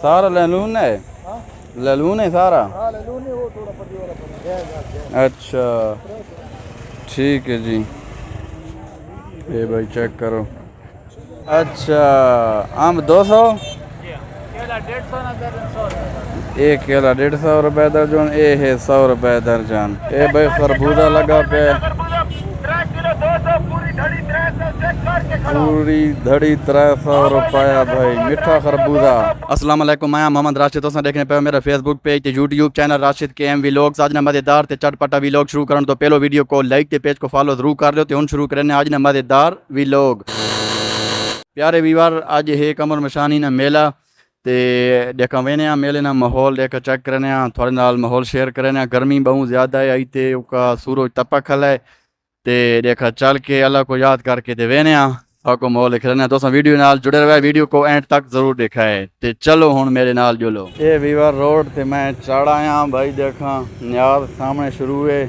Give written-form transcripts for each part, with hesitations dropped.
सारा लैलून है। हाँ लैलून है सारा। हाँ लैलून है, वो थोड़ा पतली वाला पड़ा है। अच्छा ठीक है जी। ये भाई चेक करो। अच्छा आम 200, केला 150 ना दर्जन 100 रुपए। एक केला 150 रुपए दर्जन, ये है 100 रुपए दर्जन। ये भाई खरबूजा लगा पे पूरी धड़ी 300 रुपया भाई, मीठा खरबूजा। अस्सलाम वालेकुम, मैं मोहम्मद राशिद, तुम देखने पे मेरा फेसबुक पेज ते यूट्यूब चैनल राशिद के एम व्लॉग्स। आज ना मजेदार ते चटपटा व्लॉग शुरू करन तो पहलो वीडियो को लाइक ते पेज को फॉलो जरूर कर लो। ते हुन शुरू करने आज ना मजेदार व्लॉग। प्यारे वीवर, आज है कमर मशानी ना मेला ते देखा वेने मेले ना माहौल देखा चेक करने थोड़े नाल माहौल शेयर करने। गर्मी बहुत ज़्यादा है, आई ते उका सूरज तपक है ते देखा चल के अल्लाह को याद करके ते वेने आपको माहौल लिख रहे दोस्तों। वीडियो नाल जुड़े रहे, वीडियो को एंड तक जरूर देखा है। ते चलो हुन मेरे नाल जुलो। ये वीवर रोड ते मैं चढ़ आया भाई, देखा न्यार सामने शुरू है,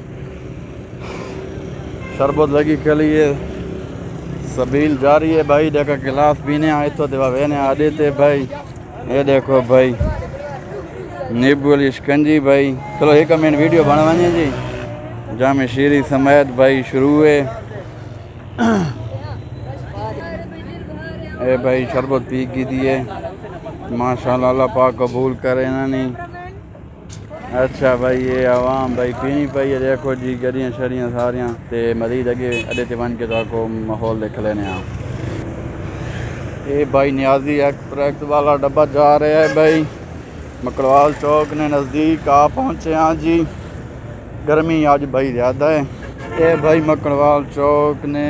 शरबत लगी के लिए सबील जारी है भाई। देखा गिलास पीने आए तो देवा वेने आदे थे भाई। ये देखो भाई नींबू वाली शिकंजी भाई। चलो एक मिनट वीडियो बनवानी जी। जामे शीरी समेत भाई शुरू है। ए भाई शरबत पी की दिए, माशाल्लाह, अल्लाह पाक कबूल करे ना नहीं। अच्छा भाई ये आवाम भाई पीनी पाई है, देखो जी गलियां शरियां सारियां ते मजीद अगे अड्डे ते बन के तो माहौल देख लेने। ये भाई न्याजी एक्सप्रेस वाला डब्बा जा रहा है भाई, मकड़वाल चौक ने नज़दीक आ पहुँचे हाँ जी। गर्मी आज भाई ज़्यादा है। ये भाई मकड़वाल चौक ने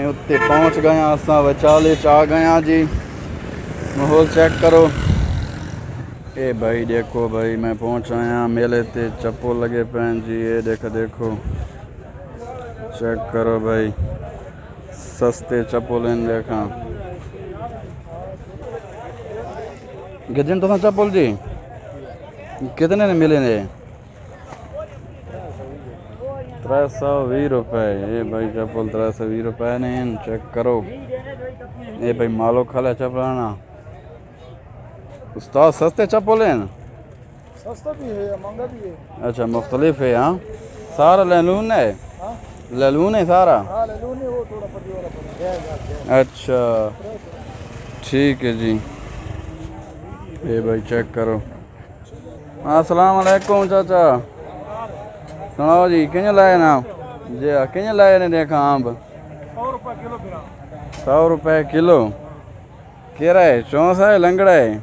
उत्ते पहुँच गए, असा विचाले च आ गए जी। माहौल चेक करो। ये भाई देखो भाई मैं पहुँच आया मेले ते, चप्पल लगे पैन जी। ये देखो चेक करो भाई, सस्ते चप्पल देखा गजन तो चप्पल जी कितने ने मिले ने? 320 रुपए। ये भाई चप्पल 320 रुपए ने, चेक करो। ये भाई मालो खाला चप्पल उस्ताद, सस्ते चप्पल हैं, सस्ता भी है महंगा भी है। अच्छा मुख्तलिफ है। हाँ सारा लैलून है। हाँ लैलून है सारा। हाँ लैलून है, वो थोड़ा पतली वाला पड़ा है। अच्छा ठीक है जी। ये भाई चेक करो। अस्सलाम वालेकुम चाचा, सुनाओ जी किंज लाए ना जी? किंज लाए ने देखा आम? 100 रुपए किलो। 100 रुपए किलो। केरा है, चौंसा है, लंगड़ा है?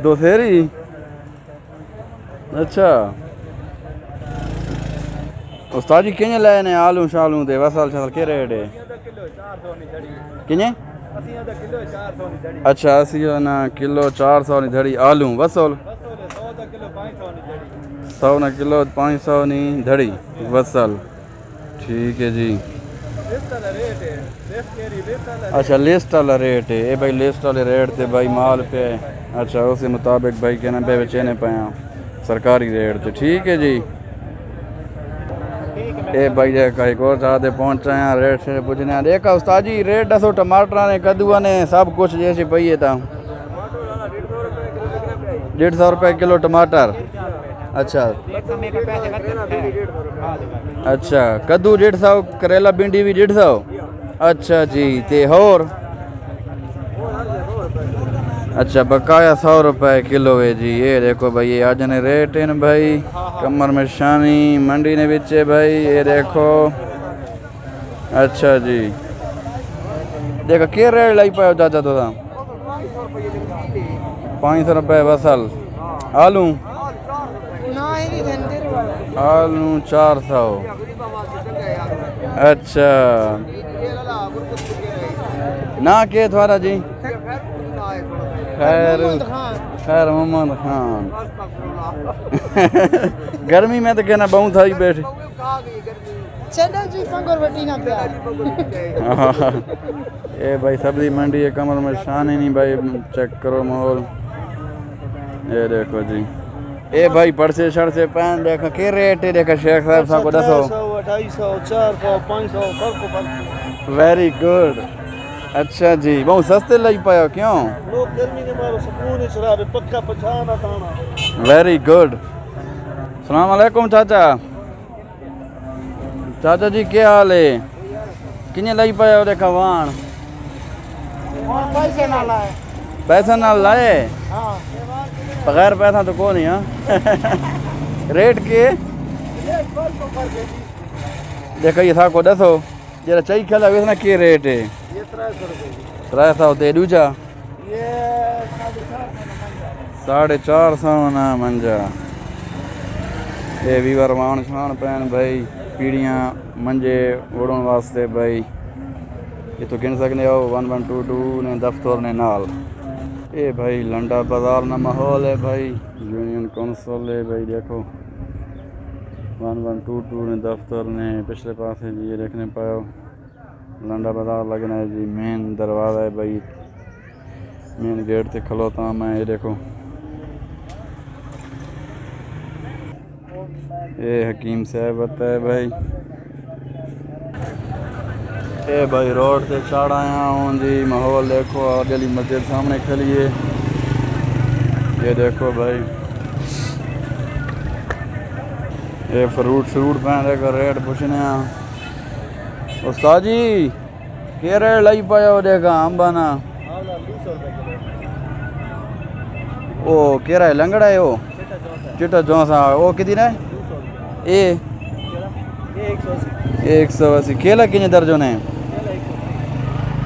दोसेरी। अच्छा उस्ताद जी किंज लाए ने आलू शालू दे वसल शसल के रेट है? किंज? अच्छा 80 ना किलो 400 नी धड़ी आलू वसल। 100 ना किलो 500 नी धड़ी वसल। ठीक है जी। अच्छा लिस्ट वाला रेट है ये भाई, लिस्ट वाले रेट थे भाई माल पे। अच्छा उसी मुताबिक भाई कहना पे बेचने पाया सरकारी रेट थे। ठीक है जी। ये भाई देखा एक और चाहते पहुँच आए रेट से पूछने। देखा उस्ताद जी रेट दसो टमाटर ने कद्दू ने सब कुछ जैसे पही था। 150 रुपये किलो टमाटर। अच्छा अच्छा कद्दू 150, करेला भिंडी भी 150। अच्छा जी ते होर? अच्छा बकाया 100 रुपये किलो है जी। ये देखो भाई ये आज ने रेट है भाई, कमर में शानी मंडी ने बिचे भाई। ये देखो अच्छा जी। देखो के रेट लाई पाओ चाचा तो 500 रुपये वसल। आलू आलू 400। अच्छा ना के थोड़ा जी? खैर खैर मोहम्मद खान। गर्मी में तो कहना बहुत आई बैठ। ये भाई सब्जी मंडी है, कमर में शान ही नहीं भाई। चेक करो माहौल। ये देखो जी। ए भाई पर्चे शर्चे पहन देखो के रेट है? देखो शेख साहब साहब को दसो। 250, 250, 400, 500 फर्क। Very good. अच्छा जी, बहुत सस्ते लग पायो क्यों? लोग गर्मी ने मारो सुकून ही शराब पक्का पछाना ताना। Very good. सलाम अलैकुम चाचा। चाचा जी क्या हाल है? किन्ने लग पायो देखा वाण? और पैसे ना लाए। पैसा ना लाए? हाँ बगैर पैसा तो कौन ही हाँ। रेट के देखो ये था को दसो जरा चाहिए खेला वेचना के रेट है? ये 300 रुपए की। 300 ते दूजा ये 450 ना मंजा। ये वीवर वाण छाण पैन भाई पीड़ियाँ मंजे उड़न वास्ते भाई ये तो गिन सकने हो 1122 ने दफ्तर ने नाल। ये भाई लंडा बाजार ना माहौल है भाई यूनियन काउंसिल है भाई देखो 1122 ने दफ्तर ने पिछले पास है जी ये देखने पाओ लंडा बाजार लगना है जी मेन दरवाज़ा है भाई मेन गेट से खलोता मैं ये देखो ये हकीम साहब बता है भाई ये भाई रोड से चढ़ आया हूँ जी माहौल देखो अगली मस्जिद सामने खड़ी है ये देखो भाई ये फ्रूट पैन देखो रेट पूछने उस्ताद जी क्या रेट लाई पाया देखा अंबाना ओ केरा है लंगड़ा है वो चिट्टा चौसा वो कितनी है ये 180 केला कितने दर्जन है?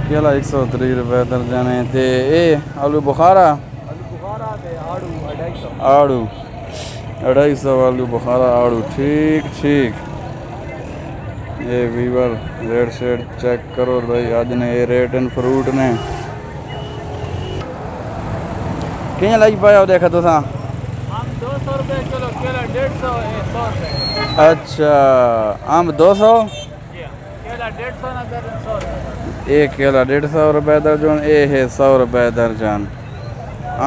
केला 130 रुपये दर्जन है ते ये आलू बुखारा आड़ू 250 आलू बुखारा आड़ू ठीक ठीक। ये वीवर रेट शेट चेक करो भाई आज ने ये रेट इन फ्रूट ने कितने लग पाया देखा तुसा? हम 200 रुपए किलो, केला 150 100 रुपए। अच्छा आम 200 जी हाँ, केला 150 ना दर्जन 100 रुपए। एक केला 150 रुपये दर्जन ये है 100 रुपये दर्जन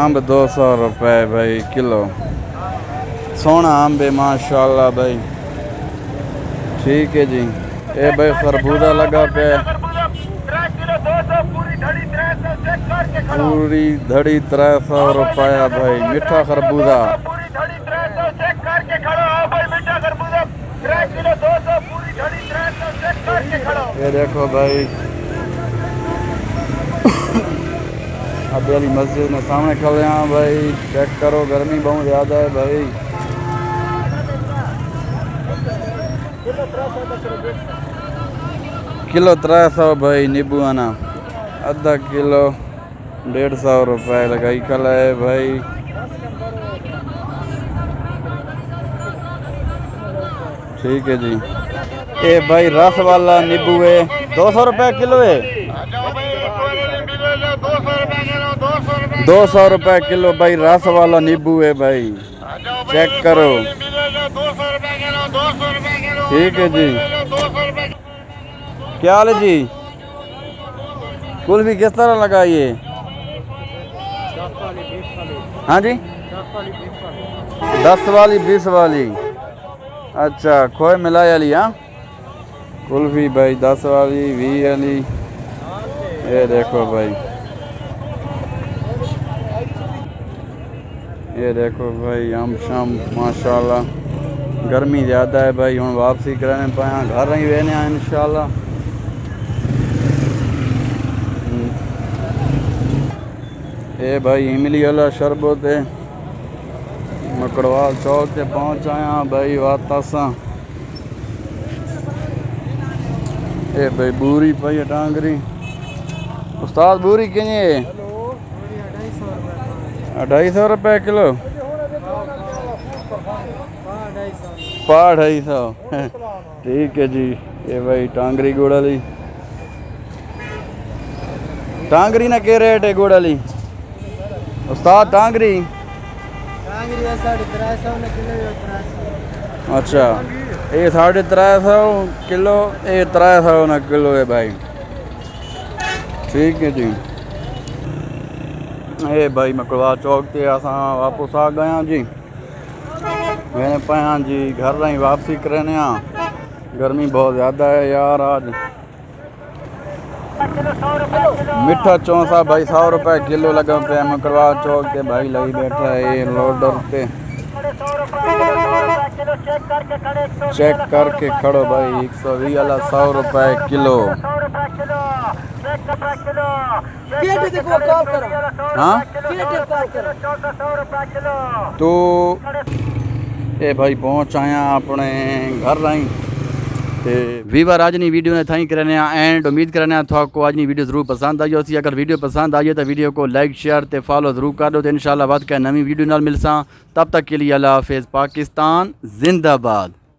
आम 200 रुपये भाई किलो सोना आम बे माशाल्लाह भाई ठीक है जी। ये भाई खरबूजा लगा पे पूरी धड़ी 300 रुपया भाई मीठा खरबूजा ये देखो भाई अब वाली मस्जिद में सामने खड़े हैं भाई चेक करो गर्मी बहुत ज़्यादा है भाई किलो 300 भाई नींबू आना आधा किलो 150 रुपये लगाई कल है भाई ठीक है जी। ये भाई रस वाला नींबू है 200 रुपये किलो है 200 रुपये किलो भाई रस वाला नींबू है भाई चेक करो ठीक है जी। क्या हाल है जी? कुल भी किस तरह लगाइए? हाँ जी 10 वाली 20 वाली अच्छा खोए मिलाई वाली हाँ कुल्फी भाई 10 वाली 20 वाली ये देखो भाई ये देखो भाई आम शाम माशाल्लाह गर्मी ज़्यादा है भाई हूँ वापसी कराने पाया घर ही रहने आए इंशाल्लाह। ये भाई इमली वाला शरबत है मकड़वाल चौक से पहुँच आया भाई वातासा ये भाई बूरी पाई है टांगरी उस्ताद बूरी कितनी है? 250 रुपये किलो पा 250 ठीक है जी। ये भाई टांगरी गुड़ वाली टांगरी ना क्या रेट है गुड़ वाली उस्ताद टांगरी? अच्छा ये 350 किलो ये 300 ना किलो है भाई ठीक है जी। ये भाई मकड़वा चौक से असा वापस आ गया जी मैंने पाया जी घर ही वापसी करने गर्मी बहुत ज़्यादा है यार आज मिठा चौंसा भाई 100 रुपए किलो लगा पे मकरवा चौक के भाई लगी बैठा है ये लोडर पे चेक करके खड़ो भाई 120 वाला 100 रुपए किलो। हाँ तो ए भाई पहुँच आया अपने घर रही ते वीवर आज वीडियो ने थाई करने एंड उम्मीद करने को आज वीडियो जरूर पसंद आई होसी। अगर वीडियो पसंद आई है तो वीडियो को लाइक शेयर ते फॉलो जरूर कर दो। तो इंशाल्लाह बाद के नवी वीडियो नाल मिलसा। तब तक के लिए अल्लाह हाफिज़। पाकिस्तान जिंदाबाद।